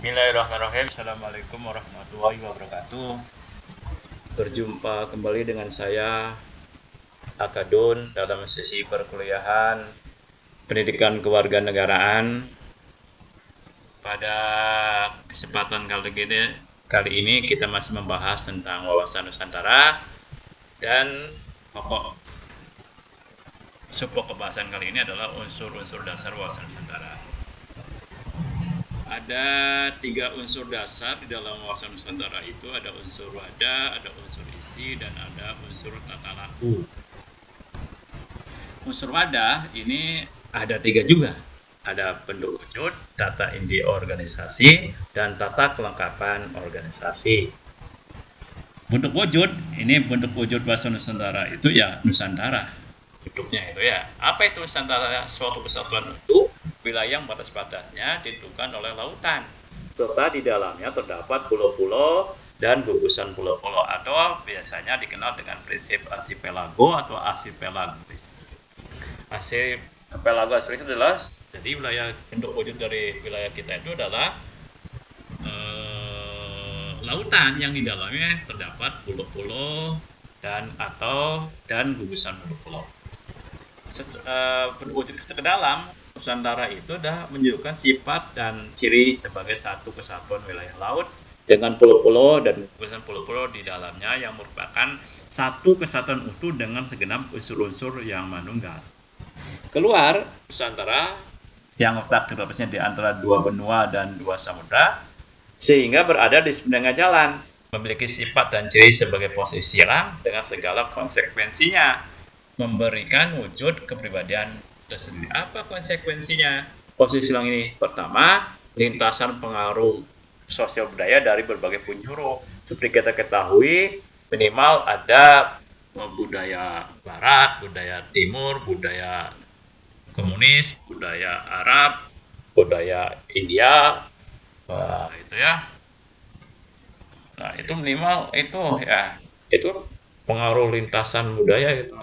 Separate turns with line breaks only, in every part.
Bismillahirrahmanirrahim. Assalamualaikum warahmatullahi wabarakatuh. Berjumpa kembali dengan saya Akadun dalam sesi perkuliahan Pendidikan Kewarganegaraan. Pada kesempatan kali ini kita masih membahas tentang wawasan Nusantara dan pokok pembahasan kali ini adalah unsur-unsur dasar wawasan Nusantara. Ada 3 unsur dasar di dalam wawasan Nusantara itu, ada unsur wadah, ada unsur isi, dan ada unsur tata laku. Unsur wadah ini ada 3 juga. Ada bentuk wujud, tata inti organisasi, dan tata kelengkapan organisasi. Bentuk wujud, ini bentuk wujud bahasa Nusantara itu ya Nusantara. Bentuknya itu ya. Apa itu Nusantara? Suatu kesatuan itu wilayah batas-batasnya ditentukan oleh lautan, serta di dalamnya terdapat pulau-pulau dan gugusan pulau-pulau, atau biasanya dikenal dengan prinsip archipelago atau archipelagis. Archipelago itu adalah, jadi wilayah bentuk wujud dari wilayah kita itu adalah lautan yang di dalamnya terdapat pulau-pulau dan gugusan pulau-pulau. Bentuk wujud ke dalam Nusantara itu dah menunjukkan sifat dan ciri sebagai satu kesatuan wilayah laut dengan pulau-pulau dan gugusan pulau-pulau di dalamnya yang merupakan satu kesatuan utuh dengan segenap unsur-unsur yang manunggal. Keluar Nusantara yang letaknya di antara 2 benua dan 2 samudra, sehingga berada di seberang jalan, memiliki sifat dan ciri sebagai posisi silang dengan segala konsekuensinya, memberikan wujud kepribadian tersendiri. Apa konsekuensinya posisi silang ini? Pertama, lintasan pengaruh sosial budaya dari berbagai penjuru. Seperti kita ketahui, minimal ada budaya barat, budaya timur, budaya komunis, budaya Arab, budaya India, itu ya. Nah, itu minimal itu ya, itu pengaruh lintasan budaya gitu.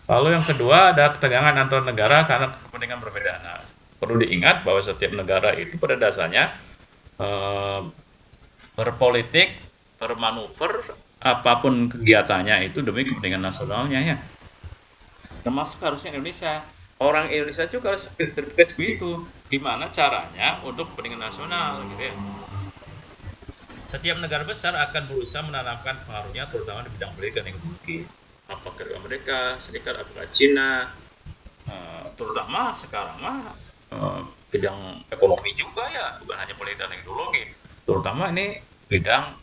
Lalu yang kedua ada ketegangan antar negara karena kepentingan berbeda. Nah, perlu diingat bahwa setiap negara itu pada dasarnya berpolitik, bermanuver, apapun kegiatannya itu demi kepentingan nasionalnya ya. Termasuk harusnya Indonesia. Orang Indonesia juga harus berpikir begitu. Gimana caranya untuk kepentingan nasional gitu ya. Setiap negara besar akan berusaha menanamkan pengaruhnya terutama di bidang pendidikan dan teknologi. Apakah Amerika Serikat, apakah Cina, terutama sekarang bidang ekonomi juga ya, bukan hanya politik dan teknologi, terutama ini bidang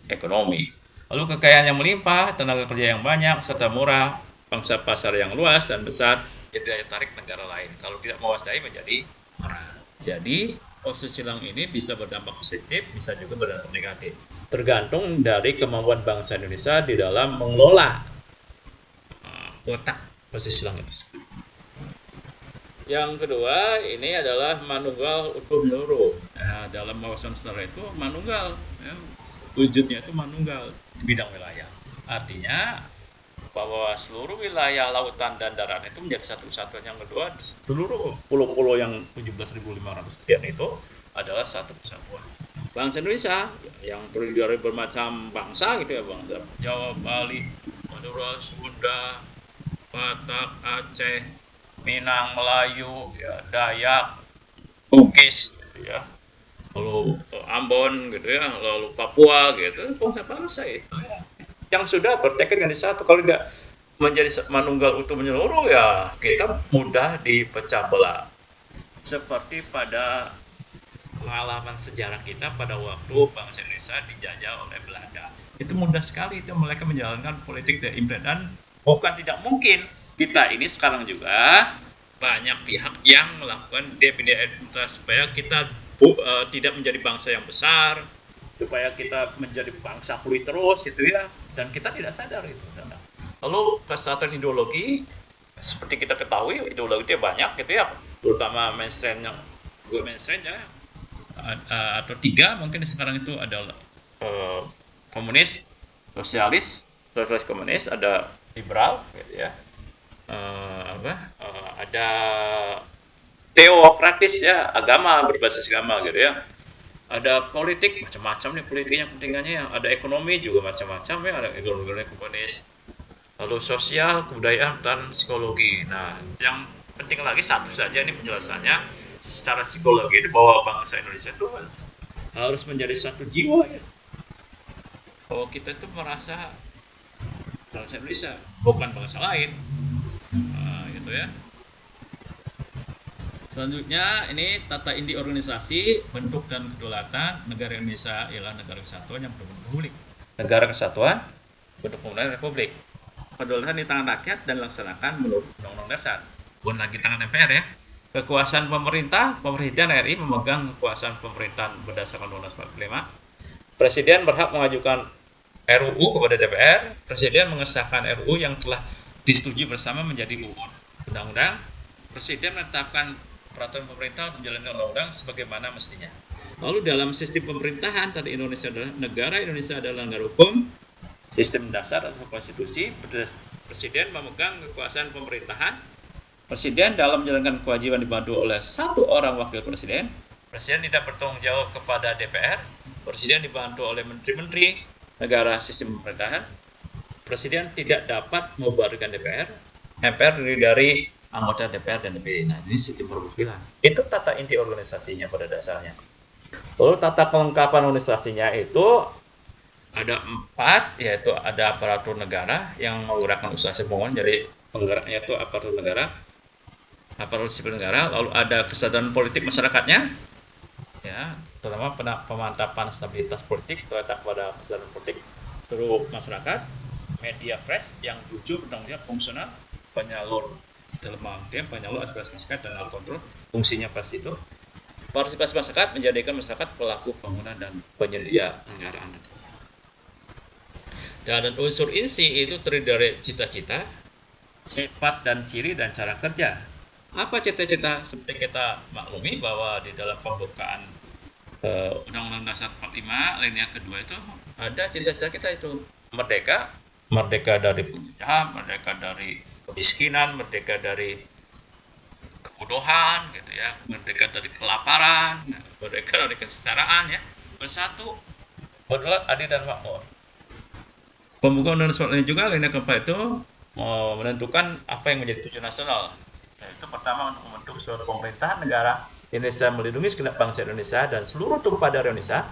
ekonomi. Lalu kekayaan yang melimpah, tenaga kerja yang banyak, serta murah, pangsa pasar yang luas dan besar, itu daya tarik negara lain. Kalau tidak menguasai menjadi perang. Jadi posisi silang ini bisa berdampak positif, bisa juga berdampak negatif. Tergantung dari kemampuan bangsa Indonesia di dalam mengelola otak posisi silang ini. Yang kedua ini adalah manunggal utuh menyeluruh. Nah, dalam wawasan Nusantara itu manunggal, ya, wujudnya itu manunggal di bidang wilayah. Artinya bahwa seluruh wilayah lautan dan darat itu menjadi satu kesatuan. Yang kedua, seluruh pulau-pulau yang 17.500 sekian itu adalah satu kesatuan. Bangsa Indonesia yang terdiri dari bermacam bangsa gitu ya, bangsa Jawa, Bali, Madura, Sunda, Batak, Aceh, Minang, Melayu, ya, Dayak, Bugis, gitu ya, lalu Ambon, gitu ya, lalu Papua, gitu, bangsa-bangsa itu ya, yang sudah bertekad dengan satu. Kalau tidak menjadi manunggal utuh menyeluruh ya kita mudah dipecah belah. Seperti pada pengalaman sejarah kita pada waktu bangsa Indonesia dijajah oleh Belanda, itu mudah sekali itu mereka menjalankan politik dari imperial. Dan bukan tidak mungkin kita ini sekarang juga banyak pihak yang melakukan dependensitas supaya kita tidak menjadi bangsa yang besar, supaya kita menjadi bangsa kulit terus gitu ya, dan kita tidak sadar itu. Lalu kesatuan ideologi seperti kita ketahui ideologinya banyak gitu ya, terutama mainstream yang ya, atau 3 mungkin sekarang itu adalah komunis, sosialis komunis, ada liberal gitu ya, ada teokratis ya, agama berbasis agama gitu ya. Ada politik macam-macam nih politiknya kepentingannya ya. Ada ekonomi juga macam-macam ya, ada ekonomi komunis. Lalu sosial, kebudayaan, dan psikologi. Nah, yang penting lagi satu saja ini penjelasannya secara psikologi itu bahwa bangsa Indonesia itu harus menjadi satu jiwa ya. Bahwa kita itu merasa bangsa Indonesia bukan bangsa lain. Nah, gitu ya. Selanjutnya ini tata inti organisasi, bentuk dan kedaulatan negara Indonesia ialah negara kesatuan yang berbentuk republik. Negara kesatuan bentuk pemerintahan republik. Kedaulatan di tangan rakyat dan dilaksanakan menurut Undang-Undang Dasar. Bukan lagi tangan MPR ya. Kekuasaan pemerintah, Presiden RI memegang kekuasaan pemerintahan berdasarkan Undang-Undang 45. Presiden berhak mengajukan RUU kepada DPR. Presiden mengesahkan RUU yang telah disetujui bersama menjadi undang-undang. Presiden menetapkan peraturan pemerintah untuk menjalankan undang-undang sebagaimana mestinya. Lalu dalam sistem pemerintahan tadi Indonesia adalah negara hukum, sistem dasar atau konstitusi. Presiden memegang kekuasaan pemerintahan. Presiden dalam menjalankan kewajiban dibantu oleh satu orang wakil presiden. Presiden tidak bertanggung jawab kepada DPR. Presiden dibantu oleh menteri-menteri negara sistem pemerintahan. Presiden tidak dapat membubarkan DPR. MPR terdiri dari anggota DPR dan DPD. Nah, ini sistem perwakilan. Itu tata inti organisasinya pada dasarnya. Lalu tata kelengkapan organisasinya itu ada 4, yaitu ada aparatur negara yang menggerakkan usaha pembangunan, jadi penggeraknya itu aparatur negara, aparatur sipil negara. Lalu ada kesadaran politik masyarakatnya, ya, terutama pemantapan stabilitas politik terletak pada kesadaran politik seluruh masyarakat. Media press yang jujur, bertanggung jawab, fungsional, penyalur dalam penyalur aspirasi masyarakat dan kontrol fungsinya pas itu. Partisipasi masyarakat menjadikan masyarakat pelaku bangunan dan penyedia anggaran. Dan unsur inti itu terdiri dari cita-cita, sifat dan ciri dan cara kerja. Apa cita-cita? Seperti kita maklumi bahwa di dalam pembukaan Undang-Undang Dasar 45 alinea kedua itu ada cita-cita kita itu merdeka dari penjajahan, merdeka dari kemiskinan, merdeka dari kebodohan, gitu ya, merdeka dari kelaparan, merdeka dari kesengsaraan, ya, bersatu, berdaulat, adil dan makmur. Pembukaan Undang-Undang ini juga alinea keempat itu menentukan apa yang menjadi tujuan nasional. Yaitu pertama untuk membentuk suatu pemerintahan negara Indonesia melindungi segenap bangsa Indonesia dan seluruh tumpah darah Indonesia,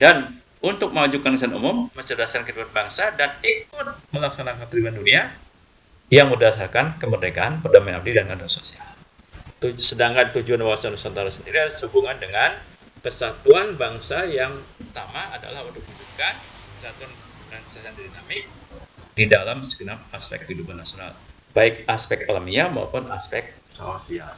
dan untuk memajukan kepentingan umum, mencerdaskan kehidupan bangsa dan ikut melaksanakan tujuan dunia yang berdasarkan kemerdekaan, perdamaian abadi dan keadilan sosial. Sedangkan tujuan wawasan Nusantara sendiri adalah sehubungan dengan persatuan bangsa yang utama adalah untuk mewujudkan kesatuan dan kesejahteraan dinamik di dalam segenap aspek kehidupan nasional, baik aspek alamiah maupun aspek sosial.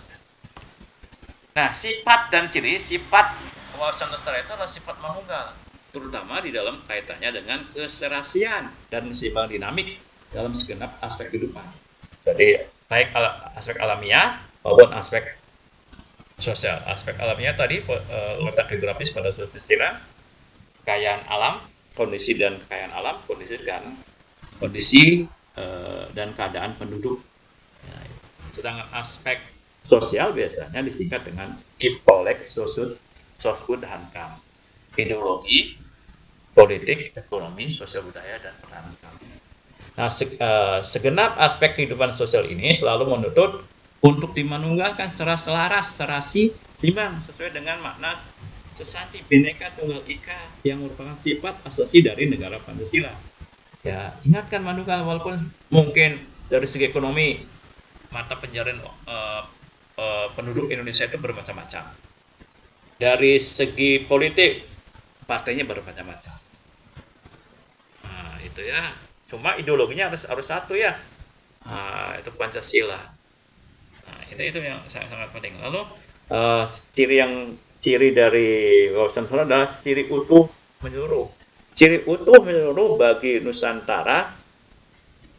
Nah, sifat dan ciri sifat wawasan Nusantara itu adalah sifat manunggal, terutama di dalam kaitannya dengan keserasian dan keseimbangan dinamik dalam segenap aspek kehidupan. Jadi, baik aspek alamiah maupun aspek sosial. Aspek alamiah tadi letak geografis pada suatu istilah, kekayaan alam, kondisi dan kekayaan alam, kondisi dan keadaan penduduk. Ya, sedangkan aspek sosial biasanya disingkat dengan Kipolek, Sosbud, Hankam. Ideologi, politik, ekonomi, sosial budaya, dan pertahanan. Nah, segenap aspek kehidupan sosial ini selalu menuntut untuk dimanunggalkan secara selaras, serasi, seimbang sesuai dengan makna sesanti Bhinneka Tunggal Ika yang merupakan sifat asasi dari negara Pancasila. Ya, ingatkan manunggal walaupun mungkin dari segi ekonomi mata pencarian penduduk Indonesia itu bermacam-macam. Dari segi politik partainya bermacam-macam. Nah, itu ya. Cuma ideologinya harus satu ya. Nah, itu Pancasila. Nah, itu yang sangat penting. Lalu ciri dari wawasan Nusantara adalah ciri utuh menyeluruh. Ciri utuh menyeluruh bagi Nusantara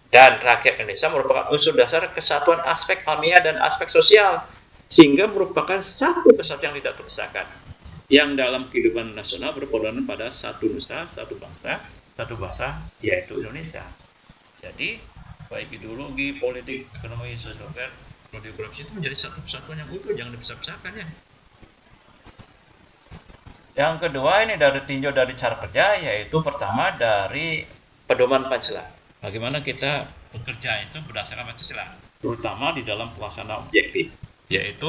dan rakyat Indonesia merupakan unsur dasar kesatuan aspek alamiah dan aspek sosial, sehingga merupakan satu kesatuan yang tidak terpisahkan, yang dalam kehidupan nasional berpondasi pada satu nusa, satu bahasa, yaitu Indonesia. Jadi, baik ideologi, politik, ekonomi, sosial, geografis itu menjadi satu kesatuan yang utuh, jangan dipisah-pisahkan ya. Yang kedua ini tinjau dari cara kerja, yaitu pertama dari pedoman Pancasila. Bagaimana kita bekerja itu berdasarkan Pancasila, terutama di dalam pelaksanaan objektif, yaitu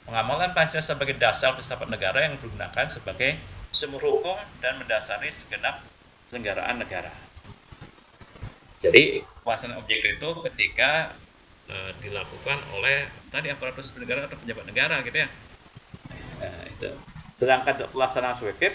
pengamalan Pancasila sebagai dasar filsafat negara yang digunakan sebagai sumber hukum dan mendasari segenap penyelenggaraan negara. Jadi pelaksanaan objektif itu ketika dilakukan oleh tadi aparatur sipil negara atau pejabat negara gitu ya. Itu. Sedangkan pelaksanaan subjektif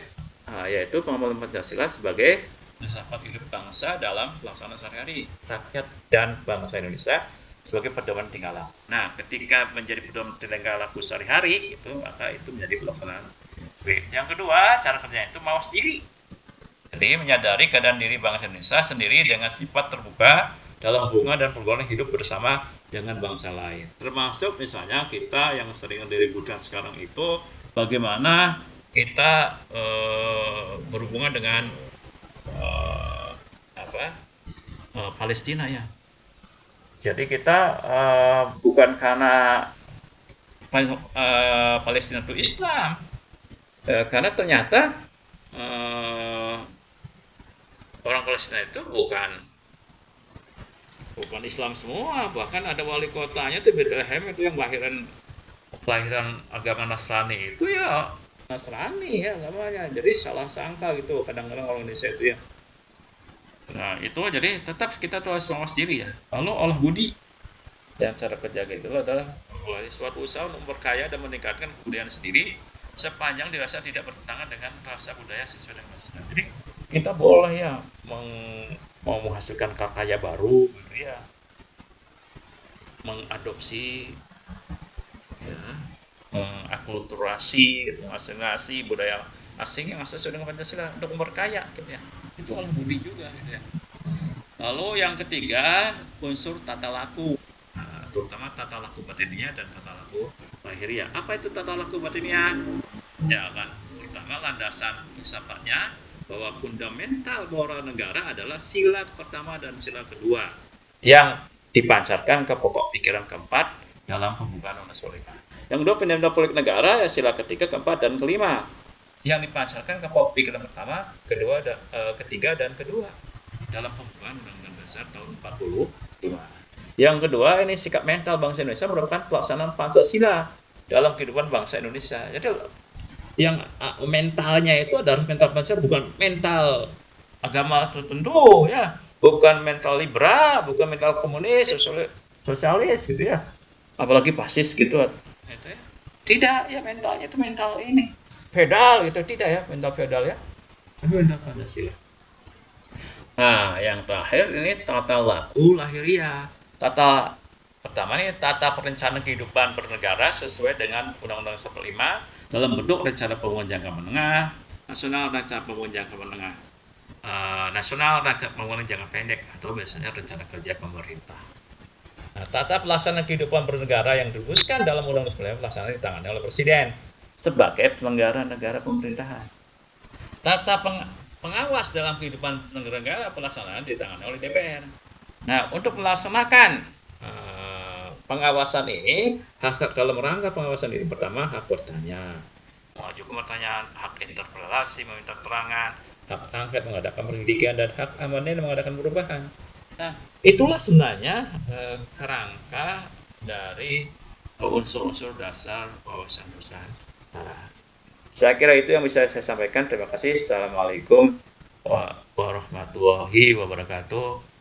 yaitu pengamalan Pancasila sebagai filsafat hidup bangsa dalam pelaksanaan sehari-hari rakyat dan bangsa Indonesia sebagai pedoman tingkah laku. Nah, ketika menjadi pedoman tingkah laku sehari-hari itu maka itu menjadi pelaksanaan. Yang kedua, cara kerjanya itu mawas diri. Jadi menyadari keadaan diri bangsa Indonesia sendiri dengan sifat terbuka dalam hubungan dan pergaulan hidup bersama dengan bangsa lain. Termasuk misalnya kita yang sering diributkan sekarang itu bagaimana kita berhubungan dengan Palestina ya. Jadi kita bukan karena Palestina itu Islam, karena ternyata orang Palestina itu bukan Islam semua, bahkan ada wali kotanya itu Bethlehem itu yang kelahiran agama Nasrani itu ya Nasrani ya agamanya, jadi salah sangka gitu kadang-kadang orang Indonesia itu ya. Nah itu jadi tetap kita harus mawas diri ya. Lalu olah budi dan cara kerja gitu adalah mulai suatu usaha untuk memperkaya dan meningkatkan kebudayaan sendiri sepanjang dirasa tidak bertentangan dengan rasa budaya sesuai dengan Islam. Jadi kita boleh ya mau menghasilkan karya baru gitu ya, mengadopsi ya, mengakulturasi, mengasimilasi budaya asing yang sesuai dengan Pancasila untuk memperkaya gitu ya. Itu olah budi juga gitu ya. Lalu yang ketiga, unsur tata laku. Nah, terutama tata laku batiniah dan tata laku lahiriah. Apa itu tata laku batiniah? Ya kan, pertama landasan filsafatnya bahwa fundamental moral negara adalah sila pertama dan sila kedua yang dipancarkan ke pokok pikiran keempat dalam pembukaan Undang-Undang Politik. Yang kedua, fundamental politik negara ya sila ketiga, keempat, dan kelima yang dipancarkan ke pokok pikiran pertama, kedua, ketiga, dan kedua dalam pembukaan Undang-Undang Dasar tahun 45. Yang kedua, ini sikap mental bangsa Indonesia merupakan pelaksanaan Pancasila dalam kehidupan bangsa Indonesia. Jadi yang mentalnya itu adalah mental Pancasila, bukan mental agama tertentu ya, bukan mental liberal, bukan mental komunis, sosialis gitu ya, apalagi fasis gitu itu ya. Tidak ya, mentalnya itu mental ini feodal gitu, tidak ya mental feodal ya, tapi mental Pancasila. Nah yang terakhir ini tata laku lahiriah. Tata pertama ini tata perencanaan kehidupan bernegara sesuai dengan Undang-Undang 45 dalam bentuk rencana pembangunan jangka menengah nasional, rencana pembangunan jangka menengah nasional, rencana pembangunan jangka pendek atau biasanya rencana kerja pemerintah. Nah, tata pelaksanaan kehidupan bernegara yang dirumuskan dalam Undang-Undang 45 pelaksanaan ditangani oleh Presiden sebagai penyelenggara negara pemerintahan. Tata pengawas dalam kehidupan negara pelaksanaan ditangani oleh DPR. Nah, untuk melaksanakan pengawasan ini, hak dalam rangka pengawasan ini pertama hak bertanya, mengajukan pertanyaan, hak interpelasi, meminta keterangan, hak angket, mengadakan pendidikan, dan hak amandemen mengadakan perubahan. Nah, itulah sebenarnya kerangka dari unsur-unsur dasar wawasan Nusantara. Saya kira itu yang bisa saya sampaikan. Terima kasih. Assalamualaikum warahmatullahi wabarakatuh.